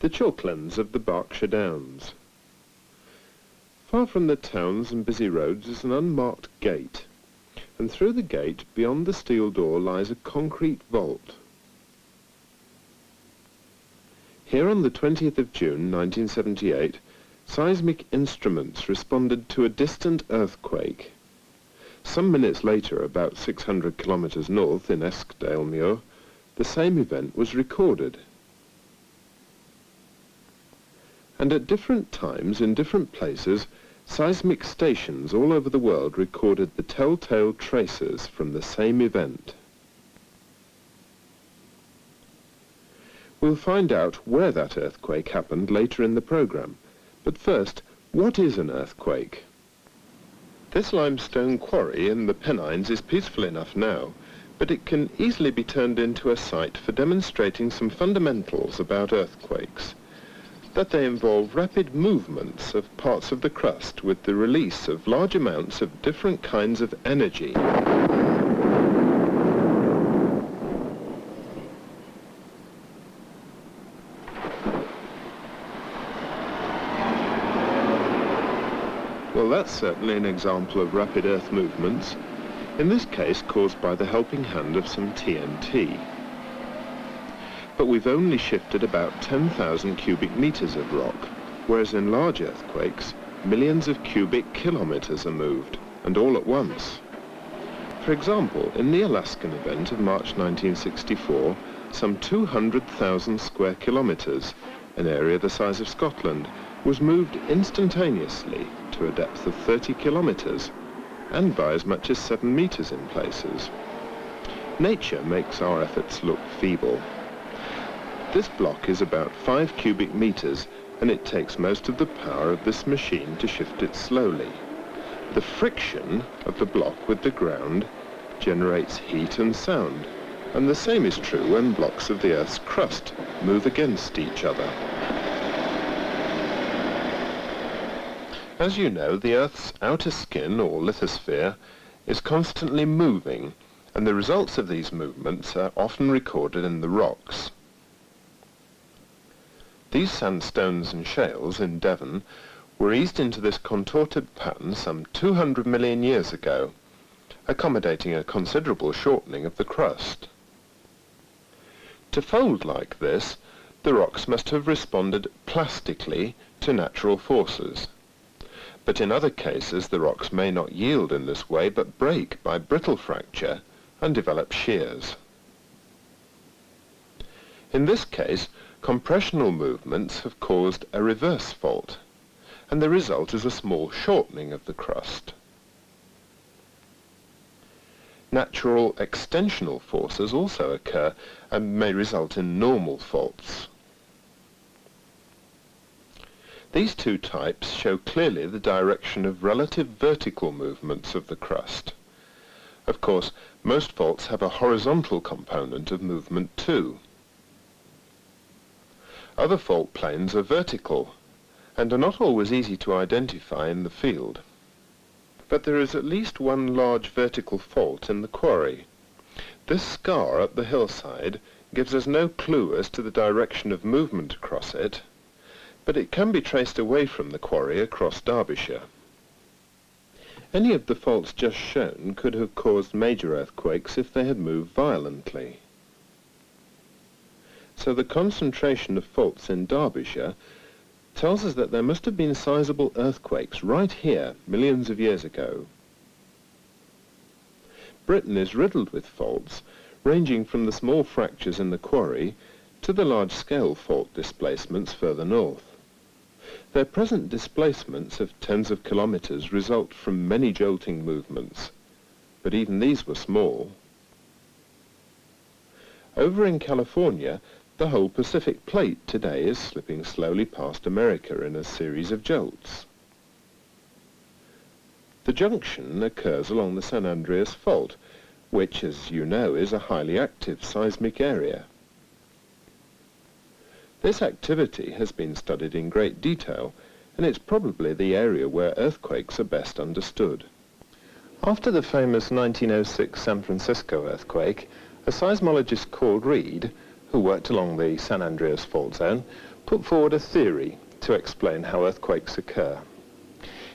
the chalklands of the Berkshire Downs. Far from the towns and busy roads is an unmarked gate, and through the gate, beyond the steel door, lies a concrete vault. Here on the 20th of June 1978, seismic instruments responded to a distant earthquake. Some minutes later, about 600 kilometres north in Eskdalemuir, the same event was recorded. And at different times, in different places, seismic stations all over the world recorded the telltale traces from the same event. We'll find out where that earthquake happened later in the programme. But first, what is an earthquake? This limestone quarry in the Pennines is peaceful enough now, but it can easily be turned into a site for demonstrating some fundamentals about earthquakes. That they involve rapid movements of parts of the crust with the release of large amounts of different kinds of energy. Well, that's certainly an example of rapid earth movements, in this case caused by the helping hand of some TNT. But we've only shifted about 10,000 cubic meters of rock, whereas in large earthquakes, millions of cubic kilometers are moved, and all at once. For example, in the Alaskan event of March 1964, some 200,000 square kilometers, an area the size of Scotland, was moved instantaneously to a depth of 30 kilometers, and by as much as 7 meters in places. Nature makes our efforts look feeble. This block is about 5 cubic meters, and it takes most of the power of this machine to shift it slowly. The friction of the block with the ground generates heat and sound, and the same is true when blocks of the Earth's crust move against each other. As you know, the Earth's outer skin, or lithosphere, is constantly moving, and the results of these movements are often recorded in the rocks. These sandstones and shales in Devon were eased into this contorted pattern some 200 million years ago, accommodating a considerable shortening of the crust. To fold like this, the rocks must have responded plastically to natural forces. But in other cases, the rocks may not yield in this way, but break by brittle fracture and develop shears. In this case, compressional movements have caused a reverse fault, and the result is a small shortening of the crust. Natural extensional forces also occur and may result in normal faults. These two types show clearly the direction of relative vertical movements of the crust. Of course, most faults have a horizontal component of movement too. Other fault planes are vertical, and are not always easy to identify in the field. But there is at least one large vertical fault in the quarry. This scar up the hillside gives us no clue as to the direction of movement across it, but it can be traced away from the quarry across Derbyshire. Any of the faults just shown could have caused major earthquakes if they had moved violently. So the concentration of faults in Derbyshire tells us that there must have been sizable earthquakes right here millions of years ago. Britain is riddled with faults, ranging from the small fractures in the quarry to the large-scale fault displacements further north. Their present displacements of tens of kilometers result from many jolting movements, but even these were small. Over in California, the whole Pacific plate today is slipping slowly past America in a series of jolts. The junction occurs along the San Andreas Fault, which, as you know, is a highly active seismic area. This activity has been studied in great detail, and it's probably the area where earthquakes are best understood. After the famous 1906 San Francisco earthquake, a seismologist called Reed, who worked along the San Andreas fault zone, put forward a theory to explain how earthquakes occur.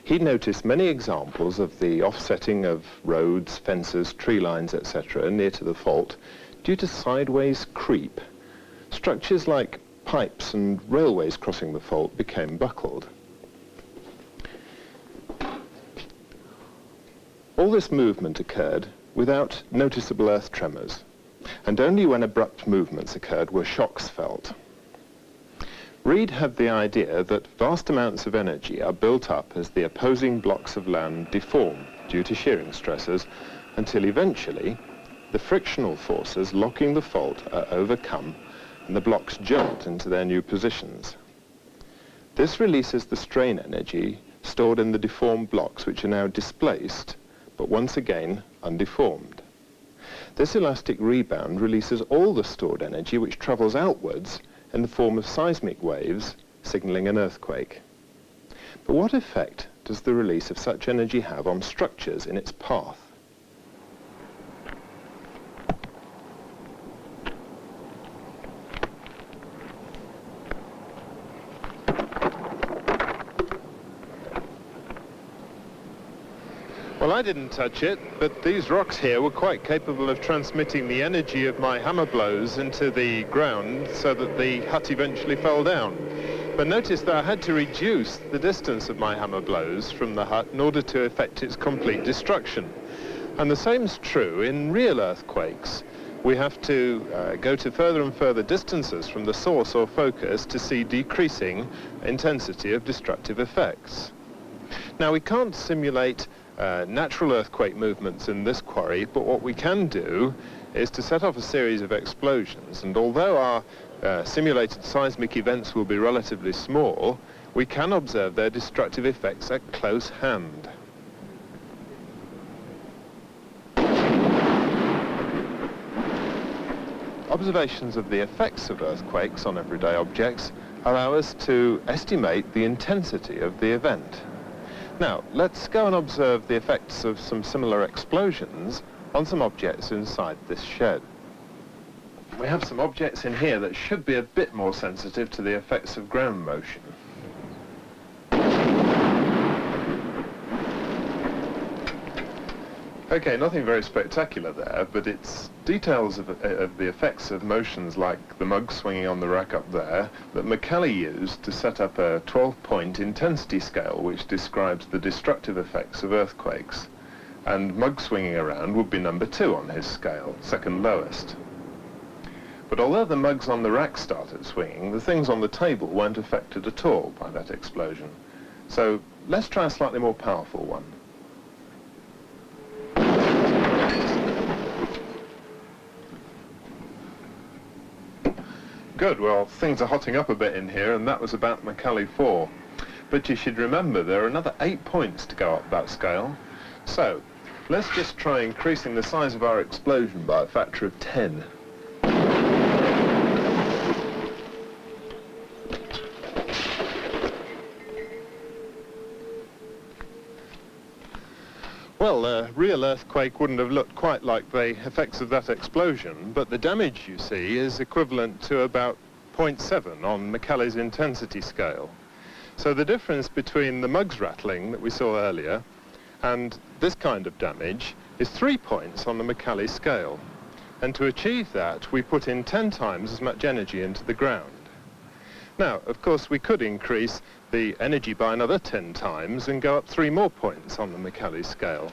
He noticed many examples of the offsetting of roads, fences, tree lines, etc. near to the fault due to sideways creep. Structures like pipes and railways crossing the fault became buckled. All this movement occurred without noticeable earth tremors, and only when abrupt movements occurred were shocks felt. Reid had the idea that vast amounts of energy are built up as the opposing blocks of land deform due to shearing stresses, until eventually the frictional forces locking the fault are overcome and the blocks jolt into their new positions. This releases the strain energy stored in the deformed blocks, which are now displaced, but once again undeformed. This elastic rebound releases all the stored energy which travels outwards in the form of seismic waves, signaling an earthquake. But what effect does the release of such energy have on structures in its path? Well, I didn't touch it, but these rocks here were quite capable of transmitting the energy of my hammer blows into the ground so that the hut eventually fell down. But notice that I had to reduce the distance of my hammer blows from the hut in order to effect its complete destruction. And the same's true in real earthquakes. We have to go to further and further distances from the source or focus to see decreasing intensity of destructive effects. Now, we can't simulate natural earthquake movements in this quarry, but what we can do is to set off a series of explosions, and although our simulated seismic events will be relatively small, we can observe their destructive effects at close hand. Observations of the effects of earthquakes on everyday objects allow us to estimate the intensity of the event. Now, let's go and observe the effects of some similar explosions on some objects inside this shed. We have some objects in here that should be a bit more sensitive to the effects of ground motion. Okay, nothing very spectacular there, but it's details of the effects of motions like the mug swinging on the rack up there that Macaulay used to set up a 12-point intensity scale which describes the destructive effects of earthquakes. And mug swinging around would be number 2 on his scale, second lowest. But although the mugs on the rack started swinging, the things on the table weren't affected at all by that explosion. So let's try a slightly more powerful one. Good, well, things are hotting up a bit in here, and that was about Macaulay 4. But you should remember there are another 8 points to go up that scale. So, let's just try increasing the size of our explosion by a factor of 10. Well, a real earthquake wouldn't have looked quite like the effects of that explosion, but the damage you see is equivalent to about 0.7 on Macaulay's intensity scale. So the difference between the mugs rattling that we saw earlier and this kind of damage is 3 points on the Macaulay scale. And to achieve that, we put in 10 times as much energy into the ground. Now, of course, we could increase the energy by another 10 times and go up 3 more points on the Macaulay scale.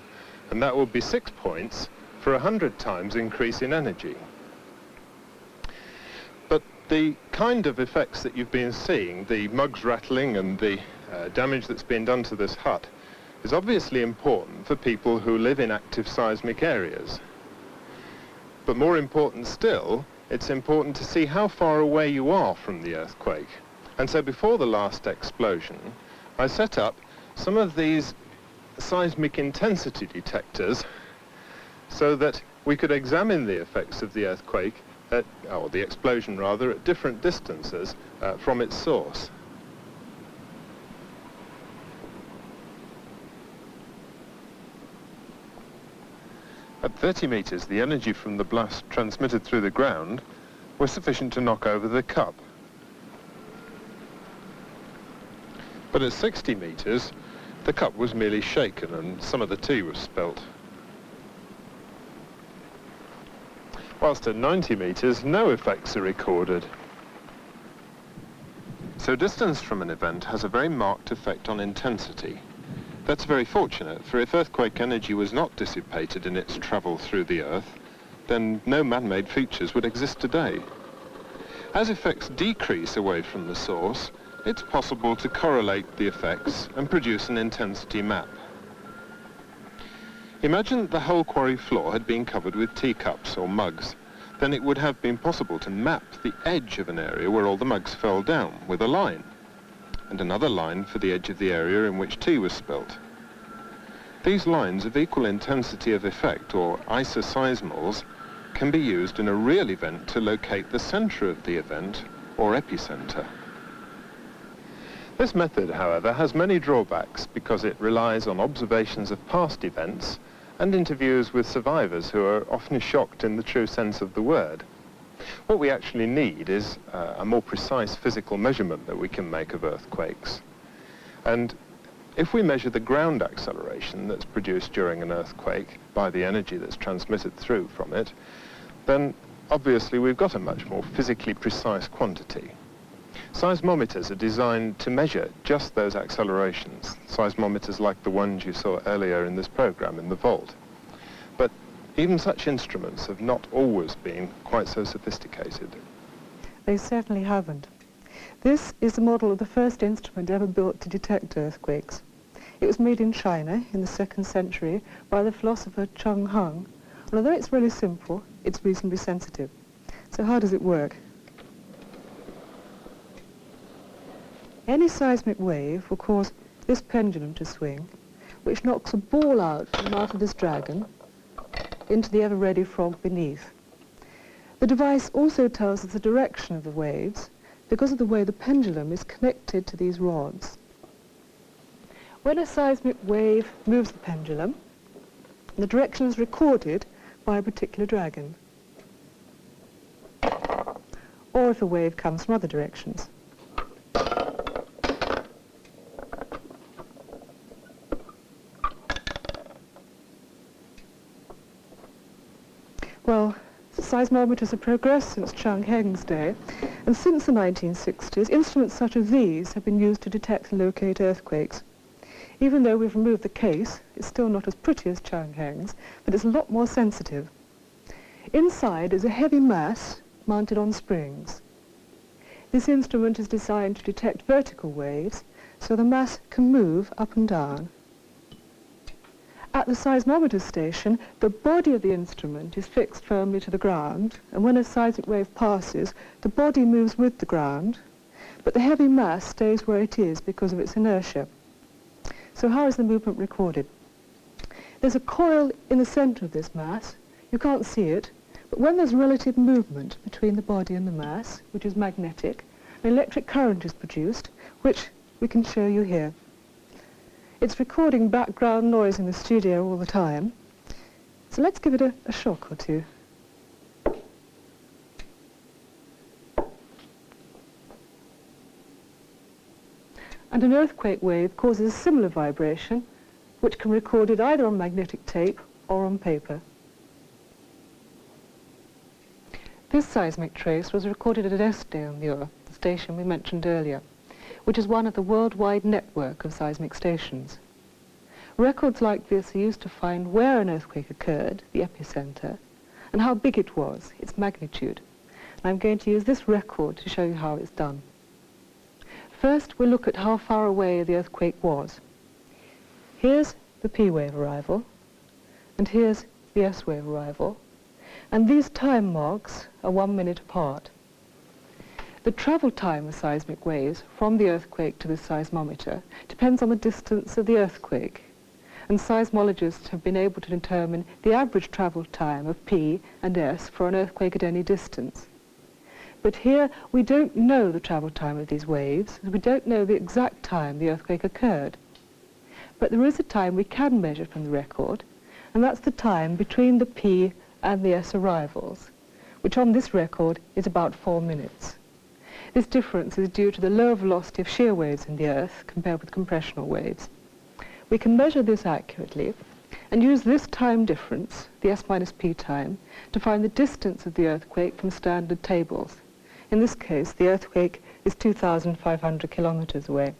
And that would be 6 points for a 100 times increase in energy. But the kind of effects that you've been seeing, the mugs rattling and the damage that's been done to this hut, is obviously important for people who live in active seismic areas. But more important still, it's important to see how far away you are from the earthquake. And so before the last explosion, I set up some of these seismic intensity detectors so that we could examine the effects of the earthquake, or the explosion rather, at different distances from its source. At 30 meters, the energy from the blast transmitted through the ground was sufficient to knock over the cup. But at 60 metres, the cup was merely shaken and some of the tea was spilt. Whilst at 90 metres, no effects are recorded. So distance from an event has a very marked effect on intensity. That's very fortunate, for if earthquake energy was not dissipated in its travel through the Earth, then no man-made features would exist today. As effects decrease away from the source, it's possible to correlate the effects and produce an intensity map. Imagine that the whole quarry floor had been covered with teacups or mugs. Then it would have been possible to map the edge of an area where all the mugs fell down with a line, and another line for the edge of the area in which tea was spilt. These lines of equal intensity of effect, or isoseismals, can be used in a real event to locate the centre of the event, or epicenter. This method, however, has many drawbacks because it relies on observations of past events and interviews with survivors who are often shocked in the true sense of the word. What we actually need is a more precise physical measurement that we can make of earthquakes. And if we measure the ground acceleration that's produced during an earthquake by the energy that's transmitted through from it, then obviously we've got a much more physically precise quantity. Seismometers are designed to measure just those accelerations, seismometers like the ones you saw earlier in this program in the vault. But even such instruments have not always been quite so sophisticated. They certainly haven't. This is a model of the first instrument ever built to detect earthquakes. It was made in China in the 2nd century by the philosopher Cheng Hung. And although it's really simple, it's reasonably sensitive. So how does it work? Any seismic wave will cause this pendulum to swing, which knocks a ball out from the mouth of this dragon into the ever-ready frog beneath. The device also tells us the direction of the waves because of the way the pendulum is connected to these rods. When a seismic wave moves the pendulum, the direction is recorded by a particular dragon, or if a wave comes from other directions. Well, seismometers have progressed since Cheng Heng's day, and since the 1960s, instruments such as these have been used to detect and locate earthquakes. Even though we've removed the case, it's still not as pretty as Cheng Heng's, but it's a lot more sensitive. Inside is a heavy mass mounted on springs. This instrument is designed to detect vertical waves, so the mass can move up and down. At the seismometer station, the body of the instrument is fixed firmly to the ground, and when a seismic wave passes, the body moves with the ground, but the heavy mass stays where it is because of its inertia. So how is the movement recorded? There's a coil in the center of this mass. You can't see it, but when there's relative movement between the body and the mass, which is magnetic, an electric current is produced, which we can show you here. It's recording background noise in the studio all the time, so let's give it a shock or two. And an earthquake wave causes a similar vibration, which can be recorded either on magnetic tape or on paper. This seismic trace was recorded at Este-on-Muir, the station we mentioned earlier, which is one of the worldwide network of seismic stations. Records like this are used to find where an earthquake occurred, the epicenter, and how big it was, its magnitude. And I'm going to use this record to show you how it's done. First, we'll look at how far away the earthquake was. Here's the P wave arrival, and here's the S wave arrival, and these time marks are 1 minute apart. The travel time of seismic waves from the earthquake to the seismometer depends on the distance of the earthquake, and seismologists have been able to determine the average travel time of P and S for an earthquake at any distance. But here we don't know the travel time of these waves, and we don't know the exact time the earthquake occurred. But there is a time we can measure from the record, and that's the time between the P and the S arrivals, which on this record is about 4 minutes. This difference is due to the lower velocity of shear waves in the Earth compared with compressional waves. We can measure this accurately and use this time difference, the S minus P time, to find the distance of the earthquake from standard tables. In this case, the earthquake is 2,500 kilometers away.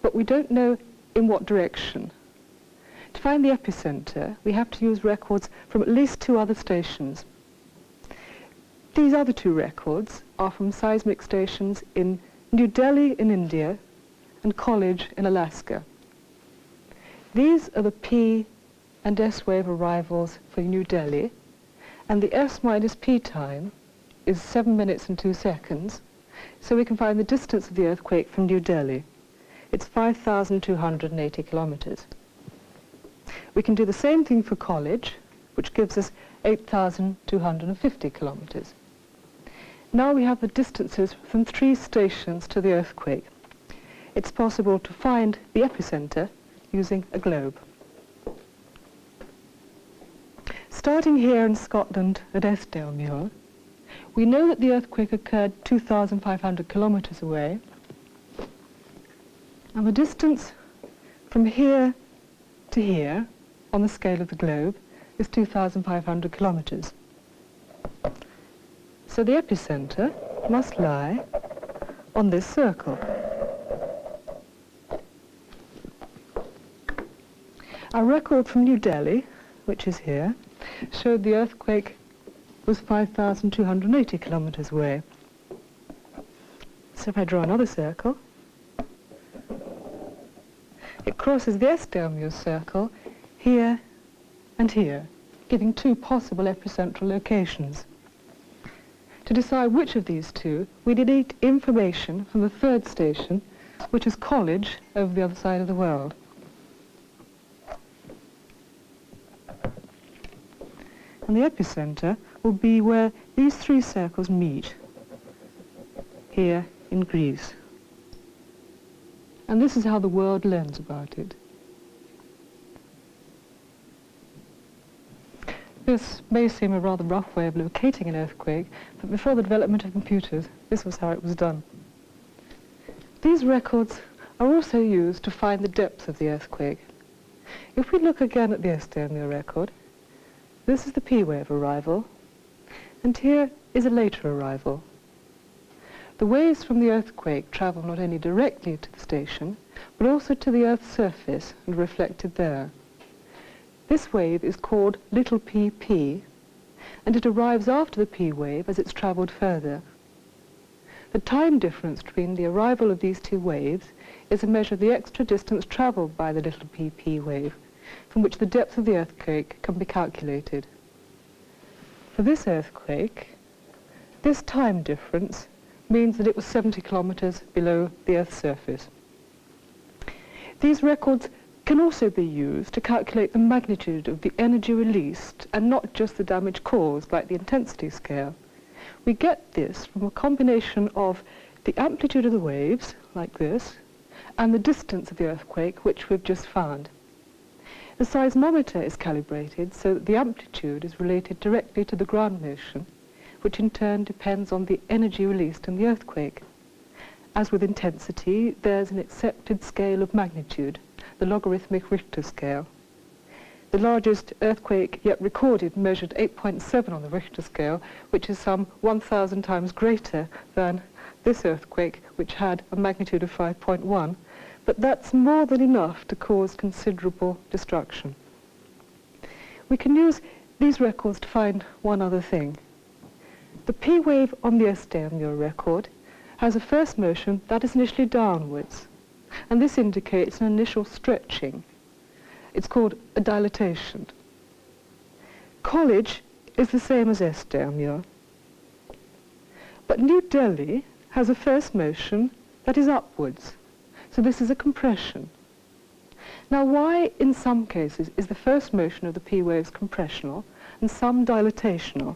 But we don't know in what direction. To find the epicenter, we have to use records from at least 2 other stations. These other 2 records are from seismic stations in New Delhi in India and College in Alaska. These are the P and S wave arrivals for New Delhi, and the S minus P time is 7 minutes and 2 seconds, so we can find the distance of the earthquake from New Delhi. It's 5,280 kilometers. We can do the same thing for College, which gives us 8,250 kilometers. Now we have the distances from 3 stations to the earthquake. It's possible to find the epicenter using a globe. Starting here in Scotland at Eskdalemuir, we know that the earthquake occurred 2,500 kilometers away, and the distance from here to here on the scale of the globe is 2,500 kilometers. So the epicenter must lie on this circle. Our record from New Delhi, which is here, showed the earthquake was 5,280 kilometers away. So if I draw another circle, it crosses the Eskdalemuir circle here and here, giving 2 possible epicentral locations. To decide which of these 2, we need information from the 3rd station, which is College over the other side of the world. And the epicenter will be where these 3 circles meet, here in Greece. And this is how the world learns about it. This may seem a rather rough way of locating an earthquake, but before the development of computers, this was how it was done. These records are also used to find the depth of the earthquake. If we look again at the Eskdalemuir record, this is the P wave arrival, and here is a later arrival. The waves from the earthquake travel not only directly to the station, but also to the Earth's surface and are reflected there. This wave is called little pp, and it arrives after the P wave as it's traveled further. The time difference between the arrival of these 2 waves is a measure of the extra distance traveled by the little pp wave, from which the depth of the earthquake can be calculated. For this earthquake, this time difference means that it was 70 kilometers below the Earth's surface. These records can also be used to calculate the magnitude of the energy released and not just the damage caused, like the intensity scale. We get this from a combination of the amplitude of the waves, like this, and the distance of the earthquake, which we've just found. The seismometer is calibrated so that the amplitude is related directly to the ground motion, which in turn depends on the energy released in the earthquake. As with intensity, there's an accepted scale of magnitude, the logarithmic Richter scale. The largest earthquake yet recorded measured 8.7 on the Richter scale, which is some 1,000 times greater than this earthquake, which had a magnitude of 5.1. But that's more than enough to cause considerable destruction. We can use these records to find one other thing. The P wave on the Eskdalemuir record has a first motion that is initially downwards, and this indicates an initial stretching. It's called a dilatation. College is the same as Eskdalemuir, but New Delhi has a first motion that is upwards. So this is a compression. Now, why in some cases is the first motion of the P waves compressional and some dilatational?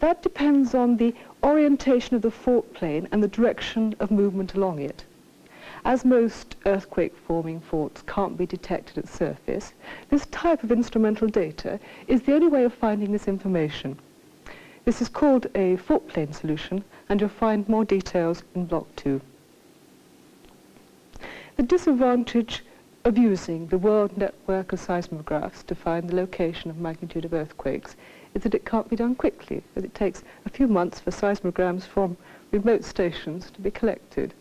That depends on the orientation of the fault plane and the direction of movement along it. As most earthquake-forming faults can't be detected at surface, this type of instrumental data is the only way of finding this information. This is called a fault plane solution, and you'll find more details in Block 2. The disadvantage of using the world network of seismographs to find the location of magnitude of earthquakes is that it can't be done quickly, as it takes a few months for seismograms from remote stations to be collected.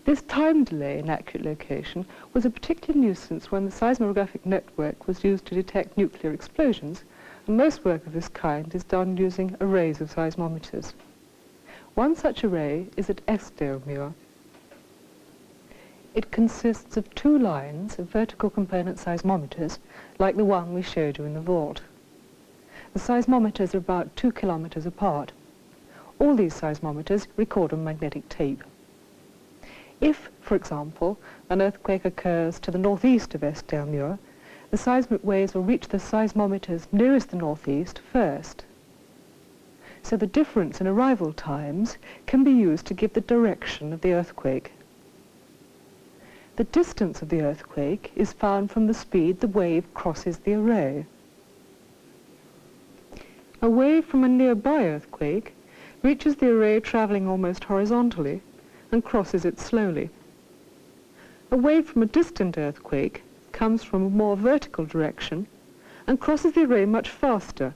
This time delay in accurate location was a particular nuisance when the seismographic network was used to detect nuclear explosions, and most work of this kind is done using arrays of seismometers. One such array is at Eskdalemuir. It consists of 2 lines of vertical component seismometers, like the one we showed you in the vault. The seismometers are about 2 kilometers apart. All these seismometers record on magnetic tape. If, for example, an earthquake occurs to the northeast of Eskdalemuir, the seismic waves will reach the seismometers nearest the northeast first. So the difference in arrival times can be used to give the direction of the earthquake. The distance of the earthquake is found from the speed the wave crosses the array. A wave from a nearby earthquake reaches the array travelling almost horizontally and crosses it slowly. A wave from a distant earthquake comes from a more vertical direction and crosses the array much faster.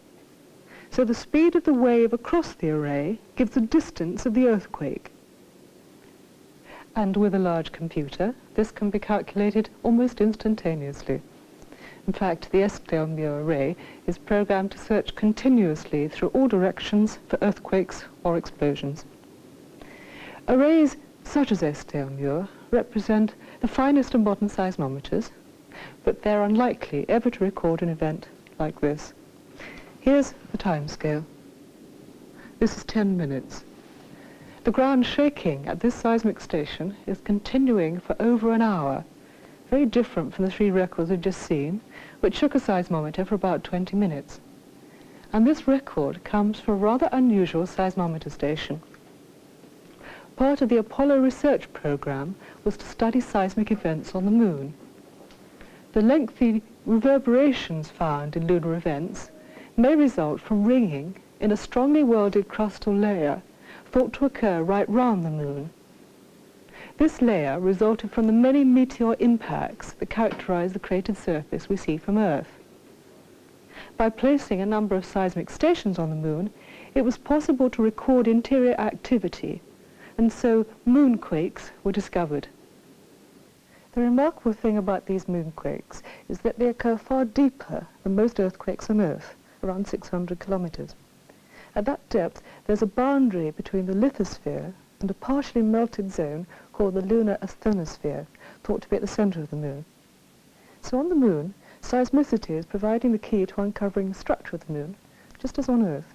So the speed of the wave across the array gives the distance of the earthquake. And with a large computer, this can be calculated almost instantaneously. In fact, the Eskdalemuir array is programmed to search continuously through all directions for earthquakes or explosions. Arrays such as Eskdalemuir represent the finest of modern seismometers, but they're unlikely ever to record an event like this. Here's the time scale. This is 10 minutes. The ground shaking at this seismic station is continuing for over an hour, very different from the 3 records we've just seen, which shook a seismometer for about 20 minutes. And this record comes from a rather unusual seismometer station. Part of the Apollo research program was to study seismic events on the Moon. The lengthy reverberations found in lunar events may result from ringing in a strongly welded crustal layer thought to occur right round the Moon. This layer resulted from the many meteor impacts that characterize the cratered surface we see from Earth. By placing a number of seismic stations on the Moon, it was possible to record interior activity, and so moonquakes were discovered. The remarkable thing about these moonquakes is that they occur far deeper than most earthquakes on Earth, around 600 kilometers. At that depth, there's a boundary between the lithosphere and a partially melted zone called the lunar asthenosphere, thought to be at the center of the Moon. So on the Moon, seismicity is providing the key to uncovering the structure of the Moon, just as on Earth.